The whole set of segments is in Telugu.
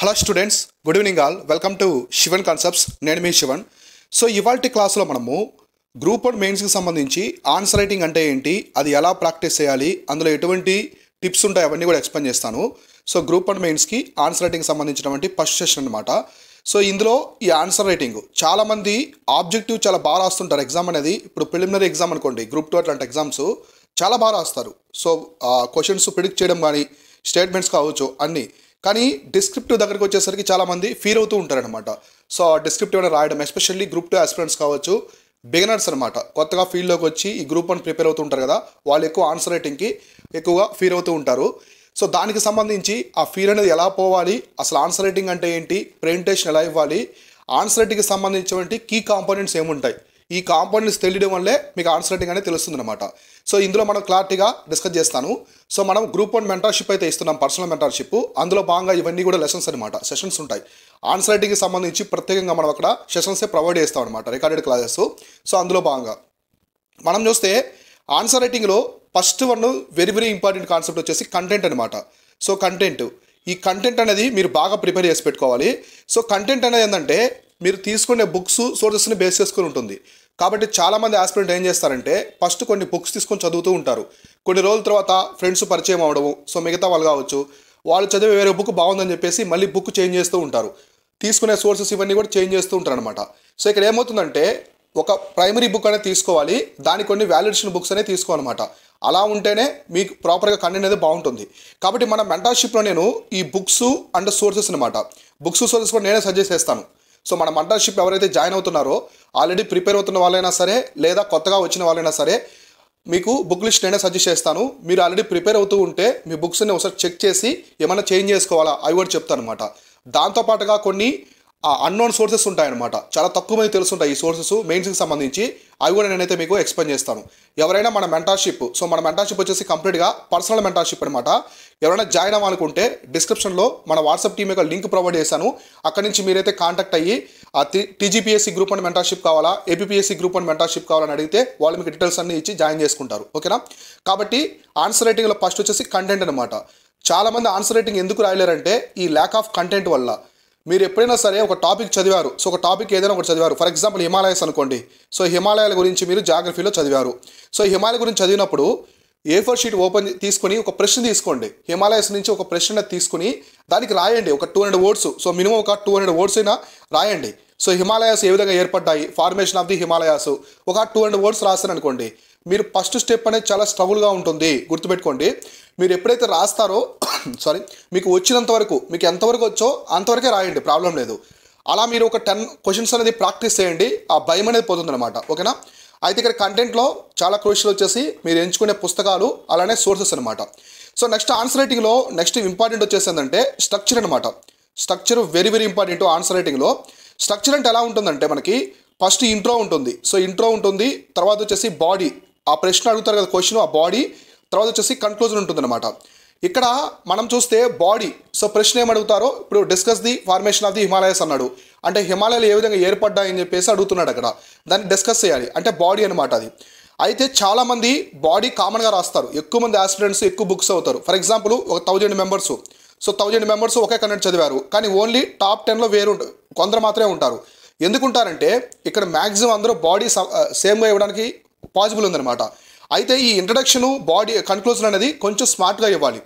Hello students, good evening all. Welcome to Shivan concepts. నేను మీ శివన్. సో ఇవాల్టి క్లాస్లో మనము గ్రూప్ 1 మెయిన్స్కి సంబంధించి ఆన్సర్ రైటింగ్ అంటే ఏంటి, అది ఎలా ప్రాక్టీస్ చేయాలి, అందులో ఎటువంటి టిప్స్ ఉంటాయి అవన్నీ కూడా ఎక్స్ప్లెయిన్ చేస్తాను. సో గ్రూప్ 1 మెయిన్స్కి ఆన్సర్ రైటింగ్ సంబంధించినటువంటి ఫస్ట్ సెషన్ అనమాట. సో ఇందులో ఈ ఆన్సర్ రైటింగ్ చాలామంది ఆబ్జెక్టివ్ చాలా బాగా రాస్తుంటారు. ఎగ్జామ్ అనేది ఇప్పుడు ప్రిలిమినరీ ఎగ్జామ్ అనుకోండి, గ్రూప్ 2 అట్లాంటి ఎగ్జామ్స్ చాలా బాగా రాస్తారు. సో క్వశ్చన్స్ ప్రిడిక్ట్ చేయడం కానీ స్టేట్మెంట్స్ కావచ్చు అన్నీ. కానీ డిస్క్రిప్టివ్ దగ్గరికి వచ్చేసరికి చాలామంది ఫీల్ అవుతూ ఉంటారనమాట. సో డిస్క్రిప్టివ్ అని రాయడం, ఎస్పెషల్లీ గ్రూప్ 2 ఆస్పిరెంట్స్ కావచ్చు, బిగినర్స్ అనమాట, కొత్తగా ఫీల్డ్లోకి వచ్చి ఈ గ్రూప్ 1 ప్రిపేర్ అవుతూ ఉంటారు కదా, వాళ్ళు ఎక్కువ ఆన్సర్ రైటింగ్కి ఎక్కువగా ఫీల్ అవుతూ ఉంటారు. సో దానికి సంబంధించి ఆ ఫీల్ అనేది ఎలా పోవాలి, అసలు ఆన్సర్ రైటింగ్ అంటే ఏంటి, ప్రెజెంటేషన్ ఎలా ఇవ్వాలి, ఆన్సర్ రైటింగ్కి సంబంధించినటువంటి కీ కాంపోనెంట్స్ ఏముంటాయి, ఈ కాంపోనెంట్స్ తెలియడం వల్లే మీకు ఆన్సర్ రైటింగ్ అనేది తెలుస్తుంది అనమాట. సో ఇందులో మనం క్లారిటీగా డిస్కస్ చేస్తాను. సో మనం గ్రూప్ 1 మెంటర్షిప్ అయితే ఇస్తున్నాం, పర్సనల్ మెంటర్షిప్. అందులో భాగంగా ఇవన్నీ కూడా లెసన్స్ అనమాట, సెషన్స్ ఉంటాయి. ఆన్సర్ రైటింగ్కి సంబంధించి ప్రత్యేకంగా మనం అక్కడ సెషన్సే ప్రొవైడ్ చేస్తాం అనమాట, రికార్డెడ్ క్లాసెస్. సో అందులో భాగంగా మనం చూస్తే ఆన్సర్ రైటింగ్లో first one very very important concept వచ్చేసి కంటెంట్ అనమాట. సో కంటెంట్, ఈ కంటెంట్ అనేది మీరు బాగా ప్రిపేర్ చేసి పెట్టుకోవాలి. సో కంటెంట్ అనేది ఏంటంటే మీరు తీసుకునే బుక్స్ సోర్సెస్ని బేస్ చేసుకుని ఉంటుంది. కాబట్టి చాలామంది ఆస్పిరెంట్ ఏం చేస్తారంటే ఫస్ట్ కొన్ని బుక్స్ తీసుకొని చదువుతూ ఉంటారు. కొన్ని రోజుల తర్వాత ఫ్రెండ్స్ పరిచయం అవడము, సో మిగతా వాళ్ళు కావచ్చు, వాళ్ళు చదివే వేరే బుక్ బాగుందని చెప్పేసి మళ్ళీ బుక్ చేంజ్ చేస్తూ ఉంటారు. తీసుకునే సోర్సెస్ ఇవన్నీ కూడా చేంజ్ చేస్తూ ఉంటారు అనమాట. సో ఇక్కడ ఏమవుతుందంటే ఒక ప్రైమరీ బుక్ అనేది తీసుకోవాలి, దానికి కొన్ని వ్యాలిడేషన్ బుక్స్ అనేది తీసుకోవాలన్నమాట. అలా ఉంటేనే మీకు ప్రాపర్గా కంటెంట్ అనేది బాగుంటుంది. కాబట్టి మన మెంటర్షిప్లో నేను ఈ బుక్స్ అండ్ సోర్సెస్ అనమాట, బుక్స్ సోర్సెస్ కూడా నేనే సజెస్ట్ చేస్తాను. సో మన మెంటర్షిప్ ఎవరైతే జాయిన్ అవుతున్నారో, ఆల్రెడీ ప్రిపేర్ అవుతున్న వాళ్ళైనా సరే లేదా కొత్తగా వచ్చిన వాళ్ళైనా సరే, మీకు బుక్ లిస్ట్ నేనే సజెస్ట్ చేస్తాను. మీరు ఆల్రెడీ ప్రిపేర్ అవుతూ ఉంటే మీ బుక్స్ని ఒకసారి చెక్ చేసి ఏమైనా చేంజ్ చేసుకోవాలా అవి కూడా చెప్తాను అనమాట. దాంతోపాటుగా కొన్ని అన్నోన్ సోర్సెస్ ఉంటాయన్నమాట, చాలా తక్కువ మంది తెలుసుంటాయి ఈ సోర్సెస్ మెయిన్స్కి సంబంధించి, అవి కూడా నేనైతే మీకు ఎక్స్ప్లెయిన్ చేస్తాను. ఎవరైనా మన మెంటర్షిప్, సో మన మెంటర్షిప్ వచ్చేసి కంప్లీట్గా పర్సనల్ మెంటర్షిప్ అనమాట. ఎవరైనా జాయిన్ అవ్వాలనుకుంటే డిస్క్రిప్షన్లో మన వాట్సాప్ టీమ్ యొక్క లింక్ ప్రొవైడ్ చేశాను. అక్కడి నుంచి మీరైతే కాంటాక్ట్ అయ్యి ఆ టీజీపీఎస్సీ గ్రూప్ 1 మెంటర్షిప్ కావాలా, ఏపీఎస్సీ గ్రూప్ 1 మెంటర్షిప్ కావాలని అడిగితే వాళ్ళు మీకు డీటెయిల్స్ అన్ని ఇచ్చి జాయిన్ చేసుకుంటారు. ఓకేనా? కాబట్టి ఆన్సర్ రైటింగ్లో ఫస్ట్ వచ్చేసి కంటెంట్ అనమాట. చాలామంది ఆన్సర్ రైటింగ్ ఎందుకు రాయలేరంటే ఈ ల్యాక్ ఆఫ్ కంటెంట్ వల్ల. మీరు ఎప్పుడైనా సరే ఒక టాపిక్ చదివారు, సో ఒక టాపిక్ ఏదైనా ఒకటి చదివారు, ఫర్ ఎగ్జాంపుల్ హిమాలయస్ అనుకోండి. సో హిమాలయాల గురించి మీరు జాగ్రఫీలో చదివారు. సో హిమాలయ గురించి చదివినప్పుడు A4 షీట్ ఓపెన్ తీసుకొని ఒక ప్రశ్న తీసుకోండి, హిమాలయస్ నుంచి ఒక ప్రశ్న తీసుకుని దానికి రాయండి ఒక 200 వర్డ్స్. సో మినిమం ఒక 200 వర్డ్స్ అయినా రాయండి. సో హిమాలయాస్ ఏ విధంగా ఏర్పడ్డాయి, ఫార్మేషన్ ఆఫ్ ది హిమాలయాస్, ఒక 200 వర్డ్స్ రాస్తారు అనుకోండి. మీరు ఫస్ట్ స్టెప్ అనేది చాలా స్ట్రగుల్గా ఉంటుంది, గుర్తుపెట్టుకోండి. మీరు ఎప్పుడైతే రాస్తారో సారీ, మీకు వచ్చినంత వరకు, మీకు ఎంతవరకు వచ్చో అంతవరకే రాయండి, ప్రాబ్లం లేదు. అలా మీరు ఒక 10 క్వశ్చన్స్ అనేది ప్రాక్టీస్ చేయండి, ఆ భయం అనేది పోతుంది అనమాట. ఓకేనా? అయితే ఇక్కడ కంటెంట్లో చాలా క్రూషియల్ వచ్చేసి మీరు ఎంచుకునే పుస్తకాలు, అలానే సోర్సెస్ అనమాట. సో నెక్స్ట్ ఆన్సర్ రైటింగ్లో నెక్స్ట్ ఇంపార్టెంట్ వచ్చేసి ఏంటంటే స్ట్రక్చర్ అనమాట. Structure very very important answer రైటింగ్లో. స్ట్రక్చర్ అంటే ఎలా ఉంటుందంటే మనకి ఫస్ట్ ఇంట్రో ఉంటుంది. సో ఇంట్రో ఉంటుంది, తర్వాత వచ్చేసి బాడీ, ఆ ప్రశ్న అడుగుతారు కదా క్వశ్చన్, ఆ బాడీ, తర్వాత వచ్చేసి కన్క్లూజన్ ఉంటుంది అనమాట. ఇక్కడ మనం చూస్తే బాడీ, సో ప్రశ్న ఏమడుగుతారో, ఇప్పుడు discuss the formation of the Himalayas అన్నాడు, అంటే హిమాలయాలు ఏ విధంగా ఏర్పడ్డాయని చెప్పేసి అడుగుతున్నాడు. అక్కడ దాన్ని డిస్కస్ చేయాలి, అంటే బాడీ అనమాట అది. అయితే చాలామంది బాడీ కామన్గా రాస్తారు, ఎక్కువ మంది ఆస్పిరెంట్స్ ఎక్కువ బుక్స్ అవుతారు. ఫర్ ఎగ్జాంపుల్ ఒక 1000 మెంబర్స్, సో 1000 మెంబర్స్ ఒకే కంటెంట్ చదివారు, కానీ ఓన్లీ టాప్ 10లో వేరు కొందరు మాత్రమే ఉంటారు. ఎందుకుంటారంటే ఇక్కడ మ్యాక్సిమం అందరూ బాడీ సేమ్గా ఇవ్వడానికి పాసిబుల్ ఉందన్నమాట. అయితే ఈ ఇంట్రడక్షను, బాడీ, కన్క్లూజన్ అనేది కొంచెం స్మార్ట్గా ఇవ్వాలి.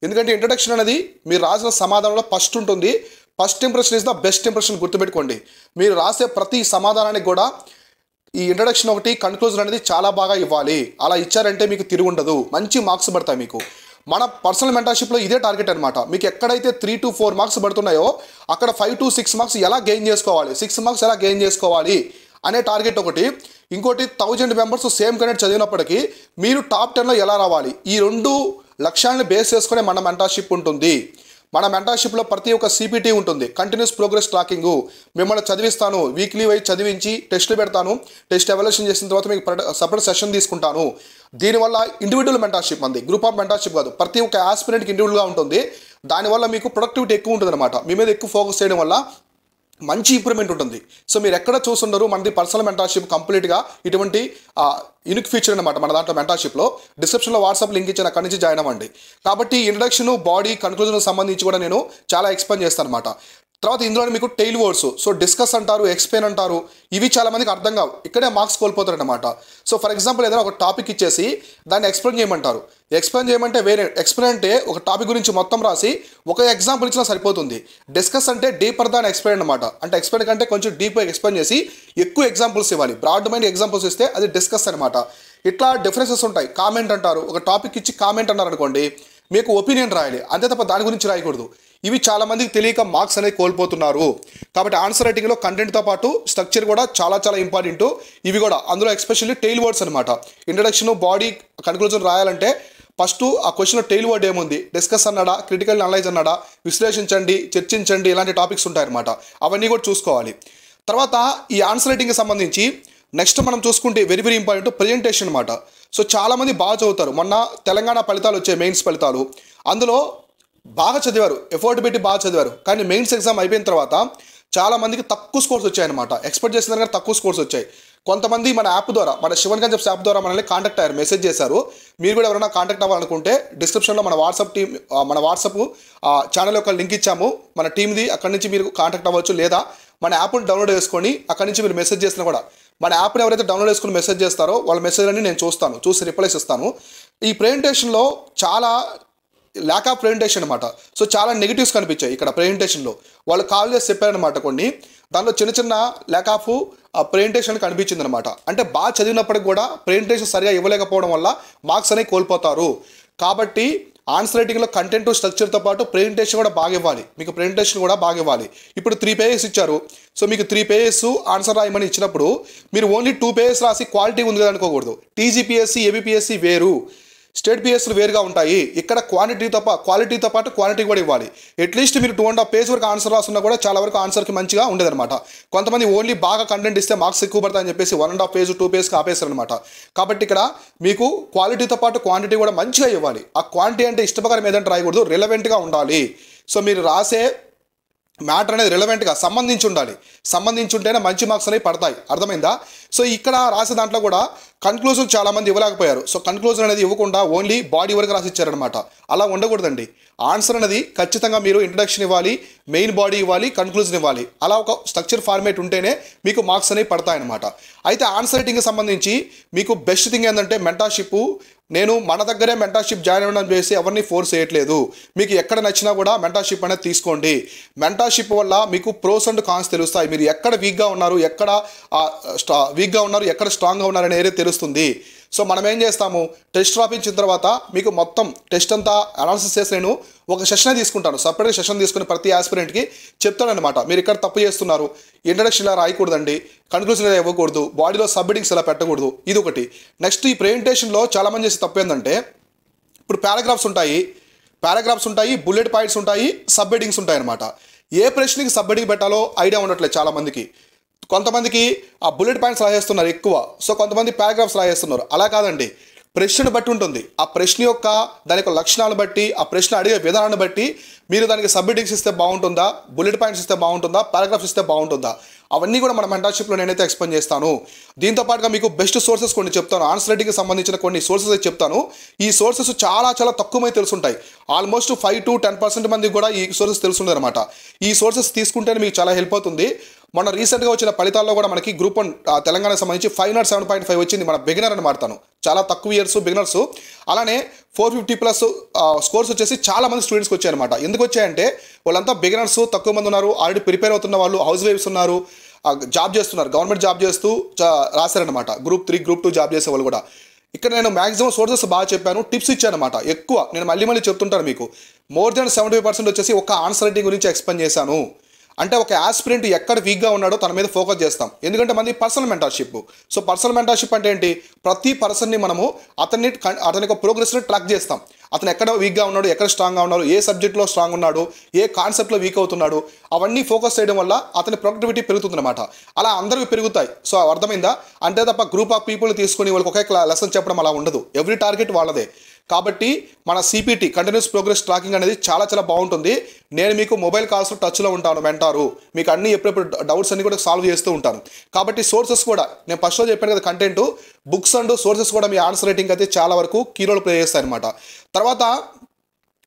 ఎందుకంటే ఇంట్రడక్షన్ అనేది మీరు రాసిన సమాధానంలో ఫస్ట్ ఉంటుంది. First impression is the best impression, గుర్తుపెట్టుకోండి. మీరు రాసే ప్రతి సమాధానానికి కూడా ఈ ఇంట్రడక్షన్ ఒకటి, కన్క్లూజన్ అనేది చాలా బాగా ఇవ్వాలి. అలా ఇచ్చారంటే మీకు తిరిగి ఉండదు, మంచి మార్క్స్ పడతాయి మీకు. మన పర్సనల్ మెంటర్షిప్లో ఇదే టార్గెట్ అనమాట. మీకు ఎక్కడైతే 3 to 4 మార్క్స్ పడుతున్నాయో అక్కడ 5 to 6 మార్క్స్ ఎలా గెయిన్ చేసుకోవాలి, 6 మార్క్స్ ఎలా గెయిన్ చేసుకోవాలి అనే టార్గెట్ ఒకటి. ఇంకోటి 1000 మెంబర్స్ సేమ్ కంటెంట్ చదివినప్పటికీ మీరు టాప్ 10లో ఎలా రావాలి, ఈ 2 లక్ష్యాలను బేస్ చేసుకునే మన మెంటర్షిప్ ఉంటుంది. మన మెంటర్షిప్లో ప్రతి ఒక్క CPT ఉంటుంది, కంటిన్యూస్ ప్రోగ్రెస్ ట్రాకింగ్. మిమ్మల్ని చదివిస్తాను, వీక్లీ వైజ్ చదివించి టెస్టులు పెడతాను, టెస్ట్ ఎవాల్యుయేషన్ చేసిన తర్వాత మీకు సపరేట్ సెషన్ తీసుకుంటాను. దీనివల్ల ఇండివిజువల్ మెంటర్షిప్ అంది, గ్రూప్ ఆఫ్ మెంటర్షిప్ కాదు. ప్రతి ఒక్క ఆస్పిరెంట్కి ఇండివిజువల్గా ఉంటుంది. దానివల్ల మీకు ప్రొడక్టివిటీ ఎక్కువ ఉంటుంది అనమాట. మీ మీద ఎక్కువ ఫోకస్ చేయడం వల్ల మంచి ఇంప్రూవ్మెంట్ ఉంటుంది. సో మీరు ఎక్కడ చూస్తుండరు, మనది పర్సనల్ మెంటర్షిప్ కంప్లీట్గా ఇటువంటి యూనిక్ ఫీచర్ అనమాట. మన దాంట్లో మెంటర్షిప్లో డిస్క్రిప్షన్లో వాట్సాప్ లింక్ ఇచ్చాను, అక్కడి నుంచి జాయిన్ అవ్వండి. కాబట్టి ఇంట్రడక్షన్, బాడీ, కన్క్లూజన్కి సంబంధించి కూడా నేను చాలా ఎక్స్ప్లెయిన్ చేస్తాను అనమాట. తర్వాత ఇందులో మీకు టెయిల్ వర్డ్స్, సో డిస్కస్ అంటారు, ఎక్స్ప్లెయిన్ అంటారు, ఇవి చాలా మందికి అర్థం కావు, ఇక్కడే మార్క్స్ కోల్పోతారనమాట. సో ఫర్ ఎగ్జాంపుల్ ఏదైనా ఒక టాపిక్ ఇచ్చేసి దాన్ని ఎక్స్ప్లెయిన్ చేయమంటారు. ఎక్స్ప్లెయిన్ చేయమంటే వేరే, ఎక్స్ప్లెయిన్ అంటే ఒక టాపిక్ గురించి మొత్తం రాసి ఒక ఎగ్జాంపుల్ ఇచ్చినా సరిపోతుంది. డిస్కస్ అంటే డీపర్ దాన్ ఎక్స్ప్లెయిన్ అనమాట. అంటే ఎక్స్ప్లెయిన్ కంటే కొంచెం డీప్గా ఎక్స్ప్లెయిన్ చేసి ఎక్కువ ఎగ్జాంపుల్స్ ఇవ్వాలి. బ్రాడ్ మైండ్ ఎగ్జాంపుల్స్ ఇస్తే అది డిస్కస్ అనమాట. ఇట్లా డిఫరెన్సెస్ ఉంటాయి. కామెంట్ అంటారు, ఒక టాపిక్ ఇచ్చి కామెంట్ అన్నారు అనుకోండి, మీకు ఒపీనియన్ రాయాలి, అంతే తప్ప దాని గురించి రాయకూడదు. ఇవి చాలామందికి తెలియక మార్క్స్ అనేది కోల్పోతున్నారు. కాబట్టి ఆన్సర్ రైటింగ్లో కంటెంట్తో పాటు స్ట్రక్చర్ కూడా చాలా చాలా ఇంపార్టెంట్. ఇవి కూడా అందులో ఎస్పెషల్లీ టెయిల్ వర్డ్స్ అనమాట. ఇంట్రడక్షన్, బాడీ, కన్క్లూజన్ రాయాలంటే ఫస్ట్ ఆ క్వశ్చన్లో టెయిల్ వర్డ్ ఏముంది, డిస్కస్ అన్నాడా, క్రిటికల్ అనలైజ్ అన్నాడా, విశ్లేషించండి, చర్చించండి, ఇలాంటి టాపిక్స్ ఉంటాయన్నమాట. అవన్నీ కూడా చూసుకోవాలి. తర్వాత ఈ ఆన్సర్ రైటింగ్కి సంబంధించి నెక్స్ట్ మనం చూసుకుంటే వెరీ వెరీ ఇంపార్టెంట్ ప్రజెంటేషన్ అనమాట. సో చాలామంది బాగా చదువుతారు. మొన్న తెలంగాణ ఫలితాలు వచ్చాయి, మెయిన్స్ ఫలితాలు. అందులో బాగా చదివారు, ఎఫర్ట్ పెట్టి బాగా చదివారు, కానీ మెయిన్స్ ఎగ్జామ్ అయిపోయిన తర్వాత చాలామందికి తక్కువ స్కోర్స్ వచ్చాయన్నమాట. ఎక్స్పెక్ట్ చేసిన దానికన్నా తక్కువ స్కోర్స్ వచ్చాయి. కొంతమంది మన యాప్ ద్వారా, మన శివన్ కాన్సెప్ట్స్ యాప్ ద్వారా మనల్ని కాంటాక్ట్ అయ్యారు, మెసేజ్ చేశారు. మీరు కూడా ఎవరైనా కాంటాక్ట్ అవ్వాలనుకుంటే డిస్క్రిప్షన్లో మన వాట్సాప్ ఛానల్ యొక్క లింక్ ఇచ్చాము, మన టీమ్ది. అక్కడి నుంచి మీరు కాంటాక్ట్ అవ్వచ్చు. లేదా మన యాప్ని డౌన్లోడ్ చేసుకొని అక్కడి నుంచి మీరు మెసేజ్ చేసినా కూడా, మన యాప్ని ఎవరైతే డౌన్లోడ్ చేసుకుని మెసేజ్ చేస్తారో వాళ్ళ మెసేజ్ అన్ని నేను చూస్తాను, చూసి రిప్లైస్ ఇస్తాను. ఈ ప్రెజెంటేషన్లో చాలా ల్యాక్ ఆఫ్ ప్రెజెంటేషన్ అనమాట. సో చాలా నెగిటివ్స్ కనిపించాయి ఇక్కడ ప్రెజెంటేషన్లో. వాళ్ళు కాల్ చేసి చెప్పారనమాట కొన్ని, దాంట్లో చిన్న చిన్న ల్యాక్ ఆఫ్ ప్రెజెంటేషన్ కనిపించింది అనమాట. అంటే బాగా చదివినప్పటికి కూడా ప్రెజెంటేషన్ సరిగా ఇవ్వలేకపోవడం వల్ల మార్క్స్ అనేవి కోల్పోతారు. కాబట్టి ఆన్సర్ రైటింగ్లో కంటెంట్ స్ట్రక్చర్తో పాటు ప్రెజెంటేషన్ కూడా బాగా ఇవ్వాలి. మీకు ప్రెజెంటేషన్ కూడా బాగా ఇవ్వాలి. ఇప్పుడు 3 pages ఇచ్చారు. సో మీకు 3 pages ఆన్సర్ రాయమని ఇచ్చినప్పుడు మీరు ఓన్లీ 2 pages రాసి క్వాలిటీ ఉంది కదా అనుకోకూడదు. టీజీపీఎస్సీ, ఏబీపీఎస్సీ వేరు, స్టేట్ పిఎస్లు వేరుగా ఉంటాయి. ఇక్కడ క్వాలిటీతో పాటు క్వాంటిటీ కూడా ఇవ్వాలి. అట్లీస్ట్ మీరు 2.5 pages వరకు ఆన్సర్ రాస్తున్నా కూడా చాలా వరకు ఆన్సర్కి మంచిగా ఉండేదన్నమాట. కొంతమంది ఓన్లీ బాగా కంటెంట్ ఇస్తే మార్క్స్ ఎక్కువ పడతాయని చెప్పేసి 1.5 pages 2 pages ఆపేస్తారనమాట. కాబట్టి ఇక్కడ మీకు క్వాలిటీతో పాటు క్వాంటిటీ కూడా మంచిగా ఇవ్వాలి. ఆ క్వాంటిటీ అంటే ఇష్టప్రకారం ఏదంటే రాయకూడదు, రిలవెంట్గా ఉండాలి. సో మీరు రాసే మ్యాటర్ అనేది రిలవెంట్గా సంబంధించి ఉండాలి. సంబంధించి ఉంటేనే మంచి మార్క్స్ అనేవి పడతాయి. అర్థమైందా? సో ఇక్కడ రాసే దాంట్లో కూడా కన్క్లూజన్ చాలామంది ఇవ్వలేకపోయారు. సో కన్క్లూజన్ అనేది ఇవ్వకుండా ఓన్లీ బాడీ వరకు రాసి ఇచ్చారనమాట. అలా ఉండకూడదండి. ఆన్సర్ అనేది ఖచ్చితంగా మీరు ఇంట్రడక్షన్ ఇవ్వాలి, మెయిన్ బాడీ ఇవ్వాలి, కన్క్లూజన్ ఇవ్వాలి. అలా ఒక స్ట్రక్చర్ ఫార్మేట్ ఉంటేనే మీకు మార్క్స్ అనేవి పడతాయన్నమాట. అయితే ఆన్సర్ రైటింగ్కి సంబంధించి మీకు బెస్ట్ థింగ్ ఏంటంటే మెంటర్షిప్. నేను మన దగ్గరే మెంటర్షిప్ జాయిన్ అవ్వడం చేసి ఎవరిని ఫోర్స్ చేయట్లేదు. మీకు ఎక్కడ నచ్చినా కూడా మెంటర్షిప్ అనేది తీసుకోండి. మెంటర్షిప్ వల్ల మీకు ప్రోస్ అండ్ కాన్స్ తెలుస్తాయి. మీరు ఎక్కడ వీక్గా ఉన్నారు, ఎక్కడ స్ట్రాంగ్గా ఉన్నారు అనేది తెలుస్తుంది. సో మనం ఏం చేస్తాము, టెస్ట్ రాపించిన తర్వాత మీకు మొత్తం టెస్ట్ అంతా అనాలిసిస్ చేసి నేను ఒక సెషన్ తీసుకుంటాను. సపరేట్గా సెషన్ తీసుకుని ప్రతి ఆస్పిరెంట్కి చెప్తానమాట. మీరు ఇక్కడ తప్పు చేస్తున్నారు, ఇంట్రడక్షన్ ఇలా రాయకూడదండి, కన్క్లూజన్ ఇలా ఇవ్వకూడదు, బాడీలో సబ్ హెడ్డింగ్స్ ఇలా పెట్టకూడదు. ఇది ఒకటి. నెక్స్ట్ ఈ ప్రెజెంటేషన్లో చాలామంది చేసే తప్పు ఏంటంటే, ఇప్పుడు పారాగ్రాఫ్స్ ఉంటాయి, బుల్లెట్ పాయింట్స్ ఉంటాయి, సబ్ హెడ్డింగ్స్ ఉంటాయి అనమాట. ఏ ప్రశ్నకి సబ్ హెడ్డింగ్ పెట్టాలో ఐడియా ఉండట్లేదు చాలామందికి. కొంతమందికి ఆ బుల్లెట్ పాయింట్స్ రాసేస్తున్నారు ఎక్కువ, సో కొంతమంది పారాగ్రాఫ్స్ రాసేస్తున్నారు. అలా కాదండి, ప్రశ్నను బట్టి ఉంటుంది. ఆ ప్రశ్న యొక్క దాని యొక్క లక్షణాలను బట్టి, ఆ ప్రశ్న అడిగే విధానాన్ని బట్టి మీరు దానికి సబ్ హెడ్డింగ్స్ ఇస్తే బాగుంటుందా, బుల్లెట్ పాయింట్స్ ఇస్తే బాగుంటుందా, పారాగ్రాఫ్స్ ఇస్తే బాగుంటుందా, అవన్నీ కూడా మన మెంటర్షిప్లో నేనైతే ఎక్స్ప్లెయిన్ చేస్తాను. దీంతో పాటుగా మీకు బెస్ట్ సోర్సెస్ కొన్ని చెప్తాను. ఆన్సర్ రైటింగ్కి సంబంధించిన కొన్ని సోర్సెస్ అయితే చెప్తాను. ఈ సోర్సెస్ చాలా చాలా తక్కువ మంది తెలుసుంటాయి. ఆల్మోస్ట్ 5 to 10% మందికి కూడా ఈ సోర్సెస్ తెలుసుంటాయి అనమాట. ఈ సోర్సెస్ తీసుకుంటేనే మీకు చాలా హెల్ప్ అవుతుంది. మొన్న రీసెంట్గా వచ్చిన ఫలితాల్లో కూడా మనకి గ్రూప్ 1 తెలంగాణకు సంబంధించి 507.5 వచ్చింది. మన బిగినర్ అని మాడతాను, చాలా తక్కువ ఇయర్స్ బిగినర్స్. అలానే 450+ స్కోర్స్ వచ్చేసి చాలా మంది స్టూడెంట్స్కి వచ్చాయన్నమాట. ఎందుకు వచ్చాయంటే వాళ్ళంతా బిగినర్స్, తక్కువ మంది ఉన్నారు, ఆల్రెడీ ప్రిపేర్ అవుతున్న వాళ్ళు, హౌస్ వైఫ్స్ ఉన్నారు, జాబ్ చేస్తున్నారు, గవర్నమెంట్ జాబ్ చేస్తూ రాశారనమాట. గ్రూప్ 3, గ్రూప్ 2 జాబ్ చేసే వాళ్ళు కూడా. ఇక్కడ నేను మ్యాక్సిమం సోర్సెస్ బాగా చెప్పాను, టిప్స్ ఇచ్చానమాట ఎక్కువ. నేను మళ్ళీ చెప్తుంటాను మీకు. మోర్ దెన్ 75% వచ్చేసి ఒక ఆన్సర్ రైటింగ్ గురించి ఎక్స్ప్లెయిన్ చేశాను. అంటే ఒక ఆస్పిరెంట్ ఎక్కడ వీక్గా ఉన్నాడో తన మీద ఫోకస్ చేస్తాం. ఎందుకంటే మనది personal mentorship. So personal mentorship అంటే ఏంటి, ప్రతి పర్సన్ని మనము అతని యొక్క ప్రోగ్రెస్ని ట్రాక్ చేస్తాం. అతను ఎక్కడ వీక్గా ఉన్నాడు, ఎక్కడ స్ట్రాంగ్గా ఉన్నాడు, ఏ సబ్జెక్ట్లో స్ట్రాంగ్ ఉన్నాడు, ఏ కాన్సెప్ట్లో వీక్ అవుతున్నాడు, అవన్నీ ఫోకస్ చేయడం వల్ల అతని ప్రొడక్టివిటీ పెరుగుతుందన్నమాట. అలా అందరికీ పెరుగుతాయి. సో అర్థమైందా? అంతే తప్ప గ్రూప్ ఆఫ్ పీపుల్ తీసుకుని వాళ్ళకి ఒకే లెసన్ చెప్పడం అలా ఉండదు. ఎవ్రీ టార్గెట్ వాళ్ళదే. కాబట్టి మన సిపిటి కంటిన్యూస్ ప్రోగ్రెస్ ట్రాకింగ్ అనేది చాలా చాలా బాగుంటుంది. నేను మీకు మొబైల్ కాల్స్లో టచ్లో ఉంటాను మెంటారు, మీకు అన్ని ఎప్పుడెప్పుడు డౌట్స్ అన్ని కూడా సాల్వ్ చేస్తూ ఉంటాను. కాబట్టి సోర్సెస్ కూడా నేను ఫస్ట్లో చెప్పాను కదా, కంటెంట్ బుక్స్ అండ్ సోర్సెస్ కూడా మీ ఆన్సర్ రైటింగ్ అయితే చాలా వరకు కీ రోల్ ప్లే చేస్తాయి అనమాట. తర్వాత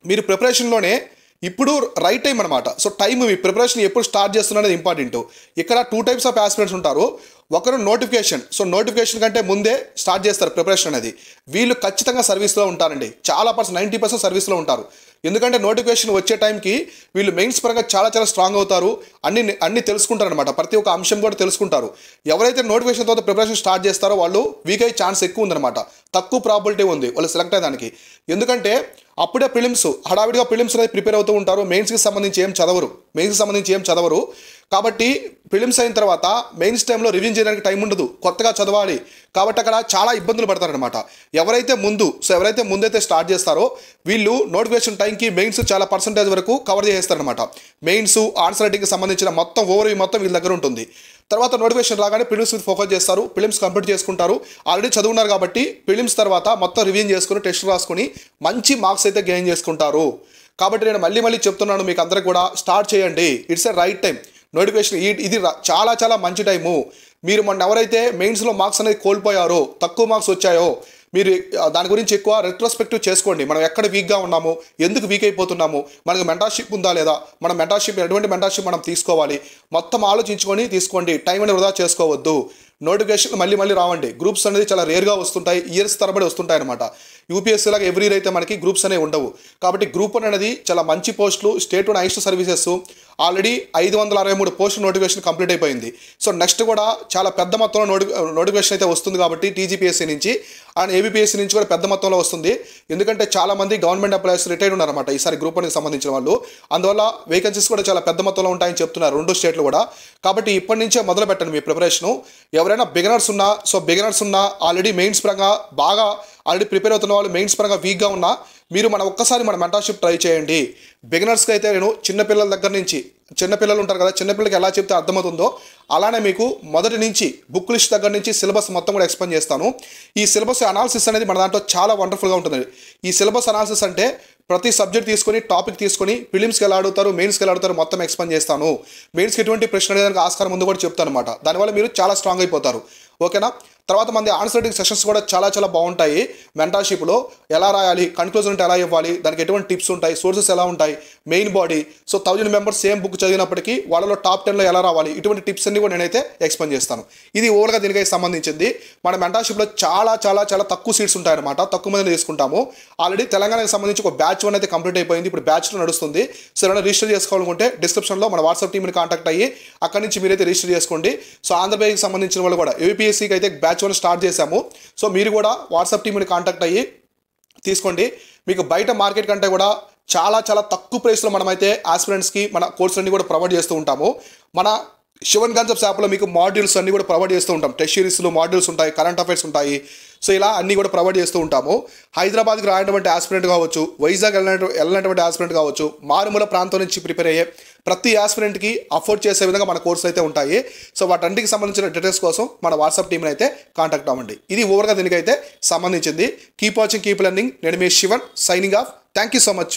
మీరు ప్రిపరేషన్లోనే ఇప్పుడు రైట్ టైం అనమాట. సో టైం మీ ప్రిపరేషన్ ఎప్పుడు స్టార్ట్ చేస్తున్నది ఇంపార్టెంట్. ఇక్కడ 2 టైప్స్ ఆఫ్ ఆస్పిరెంట్స్ ఉంటారు. ఒకరు నోటిఫికేషన్, సో నోటిఫికేషన్ కంటే ముందే స్టార్ట్ చేస్తారు ప్రిపరేషన్ అనేది. వీళ్ళు ఖచ్చితంగా సర్వీస్లో ఉంటారండి. చాలా 90% సర్వీస్లో ఉంటారు. ఎందుకంటే నోటిఫికేషన్ వచ్చే టైంకి వీళ్ళు మెయిన్స్ పరంగా చాలా చాలా స్ట్రాంగ్ అవుతారు, అన్ని తెలుసుకుంటారు అనమాట. ప్రతి ఒక్క అంశం కూడా తెలుసుకుంటారు. ఎవరైతే నోటిఫికేషన్ తర్వాత ప్రిపరేషన్ స్టార్ట్ చేస్తారో వాళ్ళు వీక్ అయ్యే ఛాన్స్ ఎక్కువ ఉందన్నమాట. తక్కువ ప్రాబిలిటీ ఉంది వాళ్ళు సెలెక్ట్ అయ్యేదానికి. ఎందుకంటే అప్పుడే ప్రిలిమ్స్ హడావిడిగా ప్రిలిమ్స్ అనేది ప్రిపేర్ అవుతూ ఉంటారు. మెయిన్స్కి సంబంధించి ఏం చదవరు. కాబట్టి ప్రిలిమ్స్ అయిన తర్వాత మెయిన్స్ టైంలో రివిజన్ చేయడానికి టైం ఉండదు, కొత్తగా చదవాలి. కాబట్టి అక్కడ చాలా ఇబ్బందులు పడతారనమాట. ఎవరైతే ముందైతే స్టార్ట్ చేస్తారో వీళ్ళు నోటిఫికేషన్ టైంకి మెయిన్స్ చాలా పర్సెంటేజ్ వరకు కవర్ చేస్తారనమాట. మెయిన్స్ ఆన్సర్ రైటింగ్కి సంబంధించిన మొత్తం ఓవర్వ్యూ మొత్తం వీళ్ళ దగ్గర ఉంటుంది. తర్వాత నోటిఫికేషన్ రాగానే ప్రిలిమ్స్ మీద ఫోకస్ చేస్తారు, ప్రిలిమ్స్ కంప్లీట్ చేసుకుంటారు. ఆల్రెడీ చదువున్నారు కాబట్టి ప్రిలిమ్స్ తర్వాత మొత్తం రివిజన్ చేసుకుని టెస్ట్ రాసుకుని మంచి మార్క్స్ అయితే గెయిన్ చేసుకుంటారు. కాబట్టి నేను మళ్ళీ చెప్తున్నాను మీకు అందరికీ కూడా, స్టార్ట్ చేయండి. It's a right time. Notification ఇది చాలా చాలా మంచి టైము. మీరు మొన్న ఎవరైతే మెయిన్స్లో మార్క్స్ అనేది కోల్పోయారో, తక్కువ మార్క్స్ వచ్చాయో, మీరు దాని గురించి ఎక్కువ రెట్రోస్పెక్టివ్ చేసుకోండి. మనం ఎక్కడ వీక్గా ఉన్నాము, ఎందుకు వీక్ అయిపోతున్నాము, మనకు మెంటర్షిప్ ఉందా లేదా, మన ఎటువంటి మెంటర్షిప్ మనం తీసుకోవాలి, మొత్తం ఆలోచించుకొని తీసుకోండి. టైం అనేది వృధా చేసుకోవద్దు. నోటిఫికేషన్ మళ్ళీ రావండి. గ్రూప్స్ అనేది చాలా రేర్గా వస్తుంటాయి, ఇయర్స్ తరబడి వస్తుంటాయి అనమాట. యూపీఎస్సీ లాగా ఎవ్రీ ఇయర్ అయితే మనకి గ్రూప్స్ అనేవి ఉండవు. కాబట్టి గ్రూప్ 1 అనేది చాలా మంచి పోస్టులు, స్టేట్ 1 హైయెస్ట్ సర్వీసెస్. ఆల్రెడీ 563 పోస్టులు నోటిఫికేషన్ కంప్లీట్ అయిపోయింది. సో నెక్స్ట్ కూడా చాలా పెద్ద మొత్తంలో నోటిఫికేషన్ అయితే వస్తుంది. కాబట్టి టీజీపీఎస్సీ నుంచి అండ్ ఏబీపీఎస్సీ నుంచి కూడా పెద్ద మొత్తంలో వస్తుంది. ఎందుకంటే చాలామంది గవర్నమెంట్ ఎంప్లాయీస్ రిటైర్డ్ ఉన్నారన్నమాట ఈసారి గ్రూప్ 1కి సంబంధించిన వాళ్ళు. అందువల్ల వేకెన్సీస్ కూడా చాలా పెద్ద మొత్తంలో ఉంటాయని చెప్తున్నారు 2 స్టేట్లు కూడా. కాబట్టి ఇప్పటి నుంచే మొదలు పెట్టండి మీ ప్రిపరేషను. ఎవరైనా బిగినర్స్ ఉన్నా ఆల్రెడీ మెయిన్స్ పరంగా బాగా ఆల్రెడీ ప్రిపేర్ అవుతున్న వాళ్ళు, మెయిన్స్ పరంగా వీక్గా ఉన్నా మీరు ఒక్కసారి మన మెంటర్షిప్ ట్రై చేయండి. బిగినర్స్కి అయితే నేను చిన్నపిల్లల దగ్గర నుంచి, చిన్నపిల్లలు ఉంటారు కదా, చిన్నపిల్లలకి ఎలా చెప్తే అర్థమవుతుందో అలానే మీకు మొదటి నుంచి బుక్ లిస్ట్ దగ్గర నుంచి సిలబస్ మొత్తం కూడా ఎక్స్ప్లెయిన్ చేస్తాను. ఈ సిలబస్ అనాలిసిస్ అనేది మన దాంట్లో చాలా వండర్ఫుల్గా ఉంటుంది. ఈ సిలబస్ అనాలిసిస్ అంటే ప్రతి సబ్జెక్ట్ తీసుకొని, టాపిక్ తీసుకొని ప్రిలిమ్స్కి ఎలా అడుగుతారు, మెయిన్స్కి ఎలా అడుగుతారు మొత్తం ఎక్స్ప్లెయిన్ చేస్తాను. మెయిన్స్కి ఎటువంటి ప్రశ్న అనేది ఆస్కారం ముందు కూడా చెప్తాను అనమాట. దానివల్ల మీరు చాలా స్ట్రాంగ్ అయిపోతారు. ఓకేనా? తర్వాత మన ఆన్సర్ రైటింగ్ సెషన్స్ కూడా చాలా చాలా బాగుంటాయి. మెంటర్షిప్లో ఎలా రాయాలి, కన్క్లూజన్ అంటే ఎలా ఇవ్వాలి, దానికి ఎటువంటి టిప్స్ ఉంటాయి, సోర్సెస్ ఎలా ఉంటాయి, main body. So 1000 members same book చదివినప్పటికీ వాళ్ళలో టాప్ 10లో ఎలా రావాలి, ఇటువంటి టిప్స్ అన్ని కూడా నేనైతే ఎక్స్ప్లెయిన్ చేస్తాను. ఇది ఓవర్గా దీనికై సంబంధించింది. మన మెంటర్షిప్లో చాలా చాలా చాలా తక్కువ సీట్స్ ఉంటాయన్నమాట, తక్కువ మందిని తీసుకుంటాము. ఆల్రెడీ తెలంగాణకి సంబంధించి ఒక బ్యాచ్ 1 అయితే కంప్లీట్ అయిపోయింది, ఇప్పుడు బ్యాచ్ 2 నడుస్తుంది. సో ఏమైనా రిజిస్టర్ చేసుకోవాలనుకుంటే డిస్క్రిప్షన్లో మన వాట్సాప్ టీమ్ని కాంటాక్ట్ అయ్యి అక్కడి నుంచి మీరైతే రిజిస్టర్ చేసుకోండి. సో ఆంధ్రప్రదేశ్కి సంబంధించిన వాళ్ళు కూడా ఏపీఎస్సీకి అయితే బ్యాచ్ 1 స్టార్ట్ చేశాము. సో మీరు కూడా వాట్సాప్ టీమ్ని కాంటాక్ట్ అయ్యి తీసుకోండి. మీకు బయట మార్కెట్ కంటే కూడా చాలా చాలా తక్కువ ప్రైస్లో మనమైతే ఆస్పిరెంట్స్కి మన కోర్సులన్నీ కూడా ప్రొవైడ్ చేస్తూ ఉంటాము. మన శివన్ కాన్సెప్ట్స్ యాప్లో మీకు మాడ్యూల్స్ అన్నీ కూడా ప్రొవైడ్ చేస్తూ ఉంటాం. టెస్ట్ సిరీస్లో మాడ్యూల్స్ ఉంటాయి, కరెంట్ అఫైర్స్ ఉంటాయి. సో ఇలా అన్నీ కూడా ప్రొవైడ్ చేస్తూ ఉంటాము. హైదరాబాద్కి రానటువంటి ఆస్పిరెంట్ కావచ్చు, వైజాగ్ వెళ్ళినటువంటి ఆస్పిరెంట్ కావచ్చు, మారుమూల ప్రాంతం నుంచి ప్రిపేర్ అయ్యే ప్రతి ఆస్పిరెంట్కి అఫోర్డ్ చేసే విధంగా మన కోర్సులు అయితే ఉంటాయి. సో వాటన్నిటికి సంబంధించిన డీటెయిల్స్ కోసం మన వాట్సాప్ టీమ్ని అయితే కాంటాక్ట్ అవ్వండి. ఇది ఓవర్గా దీనికైతే సంబంధించింది. Keep watching, keep learning. నేను మీ Sivan, signing off. Thank you so much.